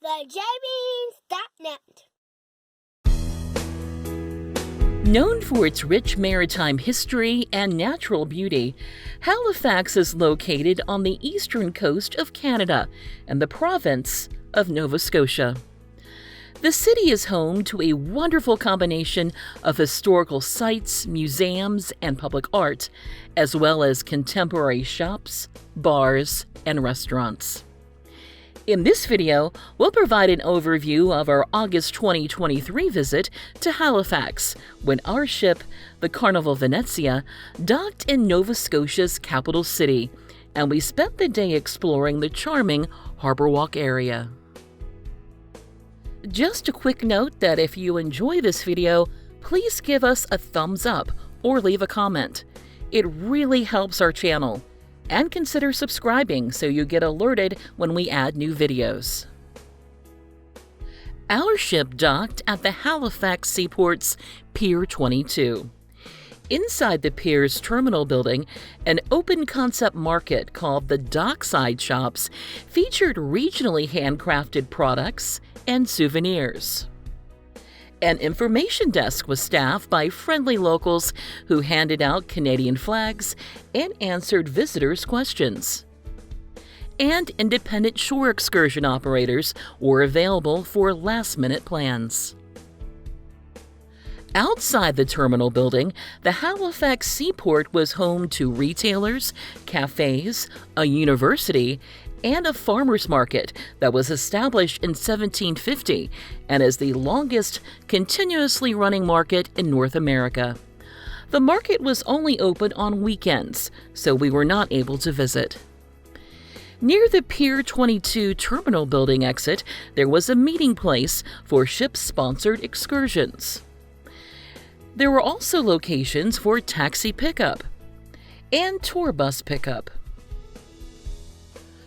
TheJamies.net. Known for its rich maritime history and natural beauty, Halifax is located on the eastern coast of Canada and the province of Nova Scotia. The city is home to a wonderful combination of historical sites, museums, and public art, as well as contemporary shops, bars, and restaurants. In this video, we'll provide an overview of our August 2023 visit to Halifax, when our ship, the Carnival Venezia, docked in Nova Scotia's capital city, and we spent the day exploring the charming Harbourwalk area. Just a quick note that if you enjoy this video, please give us a thumbs up or leave a comment. It really helps our channel. And consider subscribing so you get alerted when we add new videos. Our ship docked at the Halifax Seaport's Pier 22. Inside the Pier's terminal building, an open-concept market called the Dockside Shops featured regionally handcrafted products and souvenirs. An information desk was staffed by friendly locals who handed out Canadian flags and answered visitors' questions. And independent shore excursion operators were available for last-minute plans. Outside the terminal building, the Halifax Seaport was home to retailers, cafes, a university, and a farmer's market that was established in 1750 and is the longest continuously running market in North America. The market was only open on weekends, so we were not able to visit. Near the Pier 22 terminal building exit, there was a meeting place for ship-sponsored excursions. There were also locations for taxi pickup and tour bus pickup.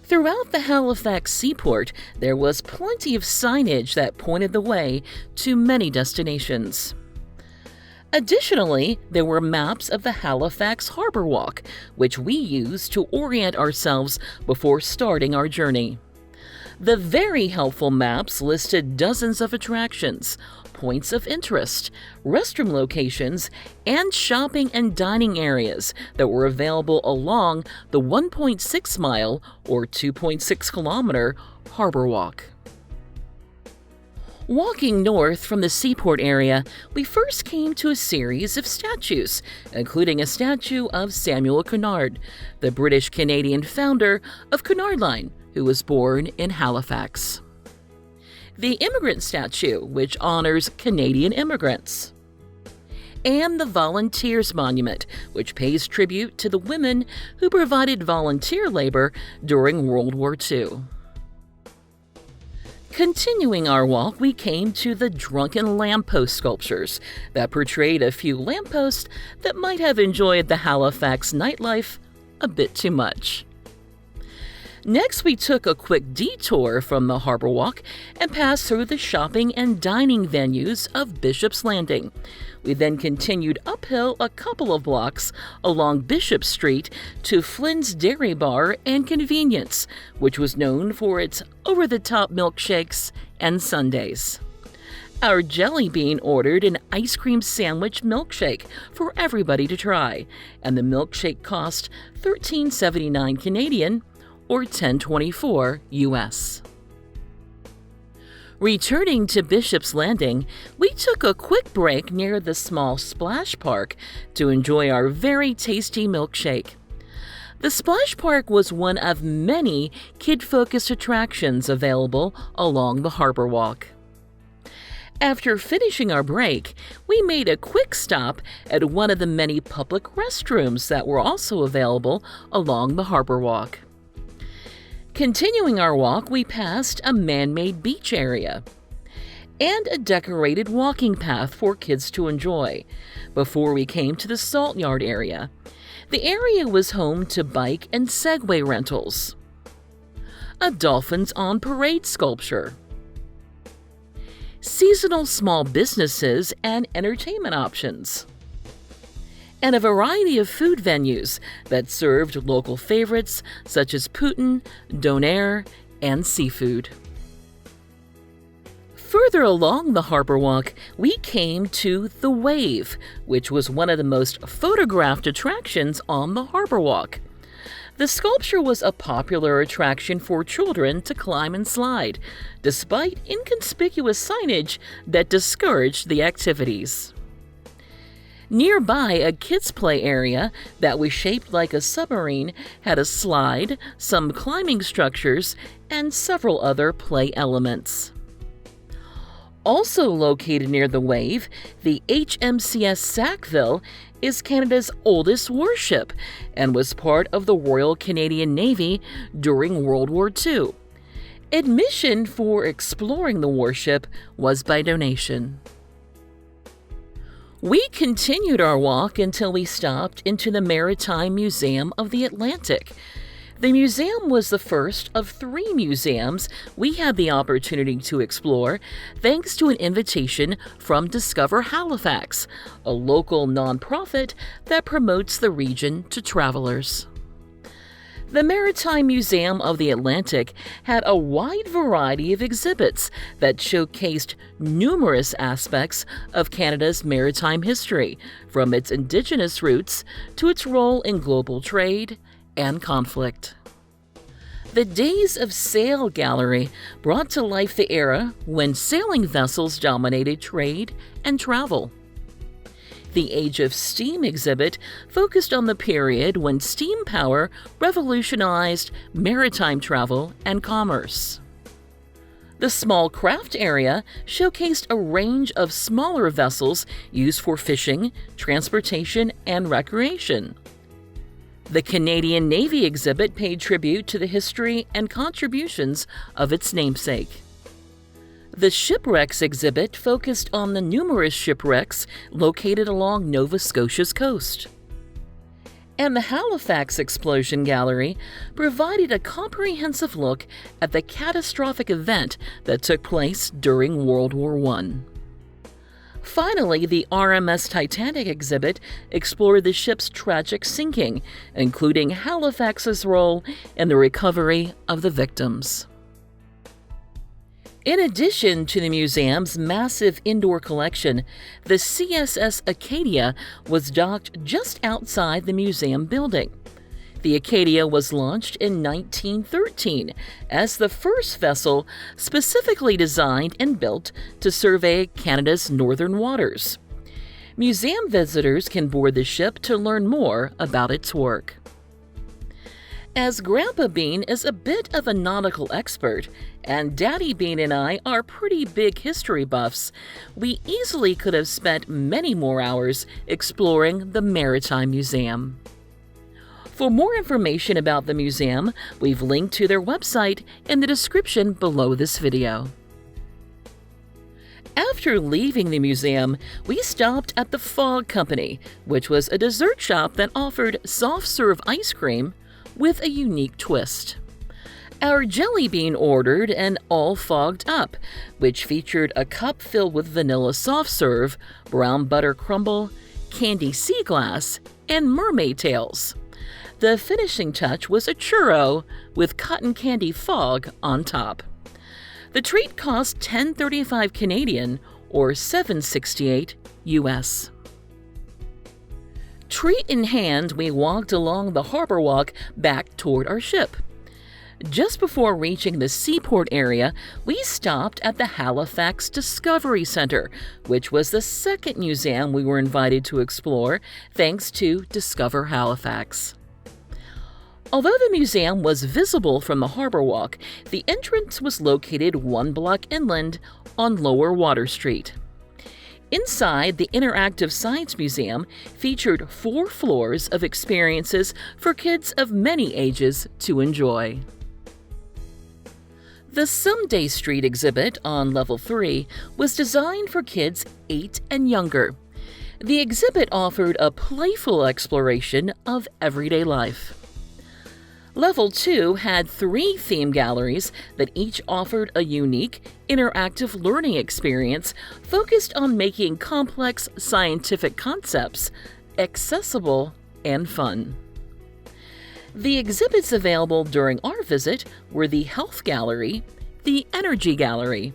Throughout the Halifax Seaport, there was plenty of signage that pointed the way to many destinations. Additionally, there were maps of the Halifax Harbourwalk, which we used to orient ourselves before starting our journey. The very helpful maps listed dozens of attractions, points of interest, restroom locations, and shopping and dining areas that were available along the 1.6-mile or 2.6-kilometer Harbourwalk. Walking north from the seaport area, we first came to a series of statues, including a statue of Samuel Cunard, the British-Canadian founder of Cunard Line, who was born in Halifax. The immigrant statue, which honors Canadian immigrants. And the Volunteers Monument, which pays tribute to the women who provided volunteer labor during World War II. Continuing our walk, we came to the drunken lamppost sculptures that portrayed a few lampposts that might have enjoyed the Halifax nightlife a bit too much. Next, we took a quick detour from the Harbourwalk and passed through the shopping and dining venues of Bishop's Landing. We then continued uphill a couple of blocks along Bishop Street to Flynn's Dairy Bar and Convenience, which was known for its over-the-top milkshakes and sundaes. Our jelly bean ordered an ice cream sandwich milkshake for everybody to try, and the milkshake cost $13.79 Canadian or $10.24 US. Returning to Bishop's Landing, we took a quick break near the small splash park to enjoy our very tasty milkshake. The splash park was one of many kid-focused attractions available along the Harbourwalk. After finishing our break, we made a quick stop at one of the many public restrooms that were also available along the Harbourwalk. Continuing our walk, we passed a man-made beach area and a decorated walking path for kids to enjoy before we came to the salt yard area. The area was home to bike and Segway rentals, a Dolphins on Parade sculpture, seasonal small businesses and entertainment options, and a variety of food venues that served local favorites such as Putin, donair, and seafood. Further along the Harbourwalk, we came to The Wave, which was one of the most photographed attractions on the Harbourwalk. The sculpture was a popular attraction for children to climb and slide, despite inconspicuous signage that discouraged the activities. Nearby, a kids' play area that was shaped like a submarine had a slide, some climbing structures, and several other play elements. Also located near the Wave, the HMCS Sackville is Canada's oldest warship and was part of the Royal Canadian Navy during World War II. Admission for exploring the warship was by donation. We continued our walk until we stopped into the Maritime Museum of the Atlantic. The museum was the first of 3 museums we had the opportunity to explore thanks to an invitation from Discover Halifax, a local nonprofit that promotes the region to travelers. The Maritime Museum of the Atlantic had a wide variety of exhibits that showcased numerous aspects of Canada's maritime history, from its Indigenous roots to its role in global trade and conflict. The Days of Sail Gallery brought to life the era when sailing vessels dominated trade and travel. The Age of Steam exhibit focused on the period when steam power revolutionized maritime travel and commerce. The Small Craft area showcased a range of smaller vessels used for fishing, transportation, and recreation. The Canadian Navy exhibit paid tribute to the history and contributions of its namesake. The Shipwrecks exhibit focused on the numerous shipwrecks located along Nova Scotia's coast. And the Halifax Explosion Gallery provided a comprehensive look at the catastrophic event that took place during World War I. Finally, the RMS Titanic exhibit explored the ship's tragic sinking, including Halifax's role in the recovery of the victims. In addition to the museum's massive indoor collection, the CSS Acadia was docked just outside the museum building. The Acadia was launched in 1913 as the first vessel specifically designed and built to survey Canada's northern waters. Museum visitors can board the ship to learn more about its work. As Grandpa Bean is a bit of a nautical expert, and Daddy Bean and I are pretty big history buffs, we easily could have spent many more hours exploring the Maritime Museum. For more information about the museum, we've linked to their website in the description below this video. After leaving the museum, we stopped at the Fog Company, which was a dessert shop that offered soft-serve ice cream with a unique twist. Our jelly bean ordered an all fogged up, which featured a cup filled with vanilla soft serve, brown butter crumble, candy sea glass, and mermaid tails. The finishing touch was a churro with cotton candy fog on top. The treat cost $10.35 Canadian or $7.68 US. Treat in hand, we walked along the Harbourwalk back toward our ship. Just before reaching the seaport area, we stopped at the Halifax Discovery Center, which was the second museum we were invited to explore thanks to Discover Halifax. Although the museum was visible from the Harbourwalk, the entrance was located 1 block inland on Lower Water Street. Inside, the Interactive Science Museum featured 4 floors of experiences for kids of many ages to enjoy. The Someday Street exhibit on Level 3 was designed for kids 8 and younger. The exhibit offered a playful exploration of everyday life. Level 2 had 3 theme galleries that each offered a unique, interactive learning experience focused on making complex scientific concepts accessible and fun. The exhibits available during our visit were the Health Gallery, the Energy Gallery,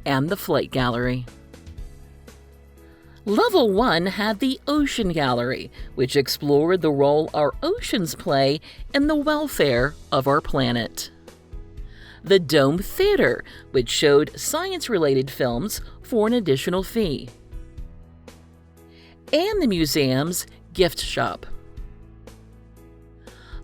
and the Flight Gallery. Level 1 had the Ocean Gallery, which explored the role our oceans play in the welfare of our planet. The Dome Theater, which showed science-related films for an additional fee. And the museum's gift shop.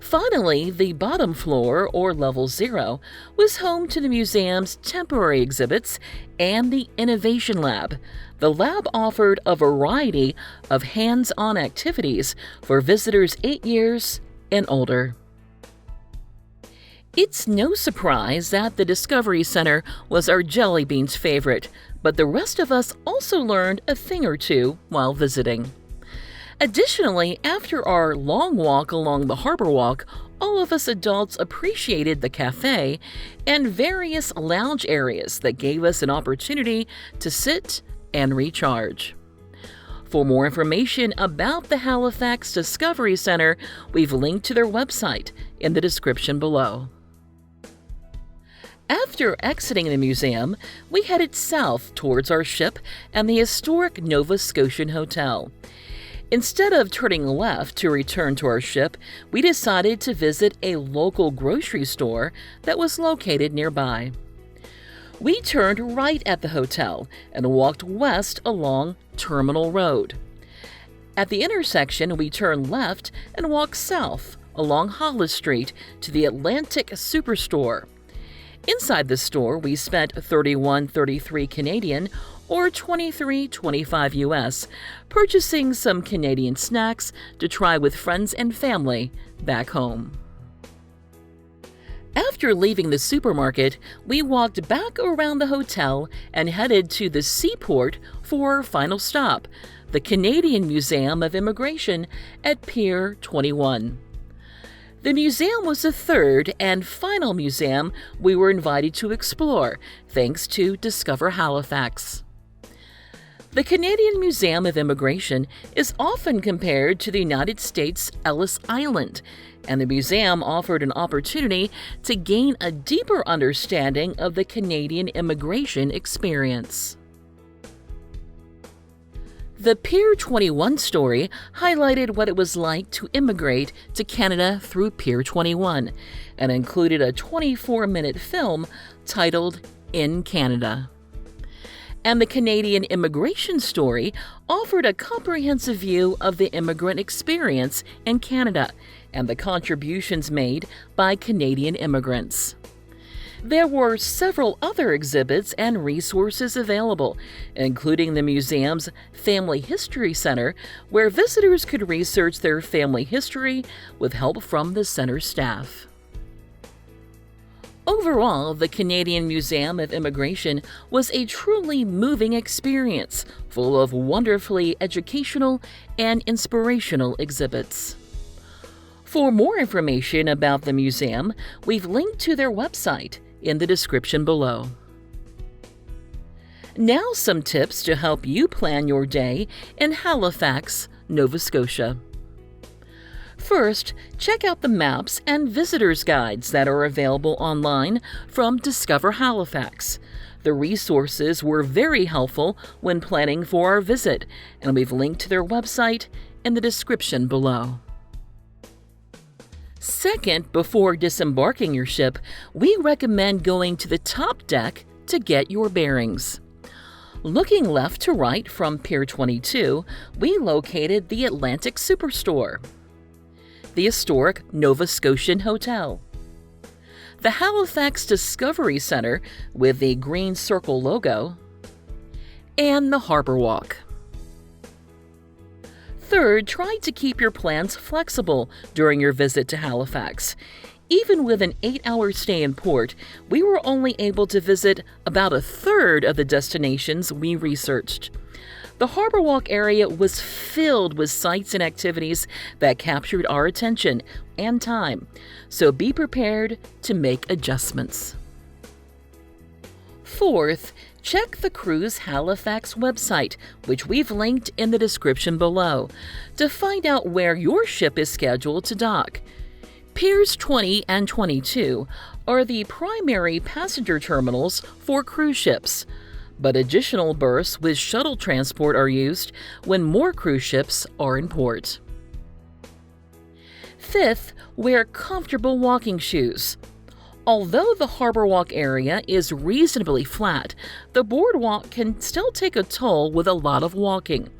Finally, the bottom floor, or Level 0, was home to the museum's temporary exhibits and the Innovation Lab. The lab offered a variety of hands-on activities for visitors 8 years and older. It's no surprise that the Discovery Center was our Jelly Beans' favorite, but the rest of us also learned a thing or two while visiting. Additionally, after our long walk along the Harbourwalk, all of us adults appreciated the cafe and various lounge areas that gave us an opportunity to sit and recharge. For more information about the Halifax Discovery Center, we've linked to their website in the description below. After exiting the museum, we headed south towards our ship and the historic Nova Scotia Hotel. Instead of turning left to return to our ship, we decided to visit a local grocery store that was located nearby. We turned right at the hotel and walked west along Terminal Road. At the intersection, we turned left and walked south along Hollis Street to the Atlantic Superstore. Inside the store, we spent $31.33 Canadian or $23.25 US, purchasing some Canadian snacks to try with friends and family back home. After leaving the supermarket, we walked back around the hotel and headed to the seaport for our final stop, the Canadian Museum of Immigration at Pier 21. The museum was the third and final museum we were invited to explore, thanks to Discover Halifax. The Canadian Museum of Immigration is often compared to the United States' Ellis Island, and the museum offered an opportunity to gain a deeper understanding of the Canadian immigration experience. The Pier 21 story highlighted what it was like to immigrate to Canada through Pier 21 and included a 24-minute film titled In Canada. And the Canadian immigration story offered a comprehensive view of the immigrant experience in Canada and the contributions made by Canadian immigrants. There were several other exhibits and resources available, including the museum's Family History Center, where visitors could research their family history with help from the center staff. Overall, the Canadian Museum of Immigration was a truly moving experience, full of wonderfully educational and inspirational exhibits. For more information about the museum, we've linked to their website in the description below. Now some tips to help you plan your day in Halifax, Nova Scotia. First, check out the maps and visitors guides that are available online from Discover Halifax. The resources were very helpful when planning for our visit, and we've linked to their website in the description below. Second, before disembarking your ship, we recommend going to the top deck to get your bearings. Looking left to right from Pier 22, we located the Atlantic Superstore, the historic Nova Scotia Hotel, the Halifax Discovery Center with the green circle logo, and the Harbourwalk. Third, try to keep your plans flexible during your visit to Halifax. Even with an 8-hour stay in port, we were only able to visit about a third of the destinations we researched. The Harbourwalk area was filled with sights and activities that captured our attention and time, so be prepared to make adjustments. Fourth, check the Cruise Halifax website, which we've linked in the description below, to find out where your ship is scheduled to dock. Piers 20 and 22 are the primary passenger terminals for cruise ships, but additional berths with shuttle transport are used when more cruise ships are in port. Fifth, wear comfortable walking shoes. Although the Harbourwalk area is reasonably flat, the boardwalk can still take a toll with a lot of walking.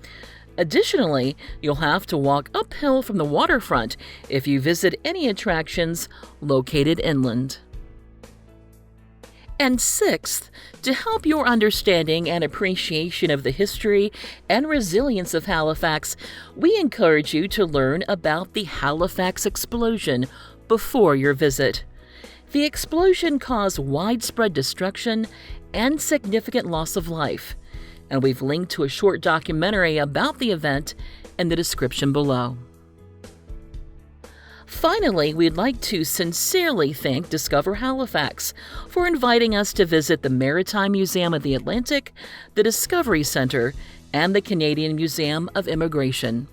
Additionally, you'll have to walk uphill from the waterfront if you visit any attractions located inland. And sixth, to help your understanding and appreciation of the history and resilience of Halifax, we encourage you to learn about the Halifax explosion before your visit. The explosion caused widespread destruction and significant loss of life, and we've linked to a short documentary about the event in the description below. Finally, we'd like to sincerely thank Discover Halifax for inviting us to visit the Maritime Museum of the Atlantic, the Discovery Center, and the Canadian Museum of Immigration.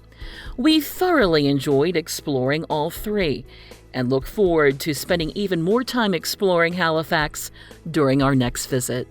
We thoroughly enjoyed exploring all three and look forward to spending even more time exploring Halifax during our next visit.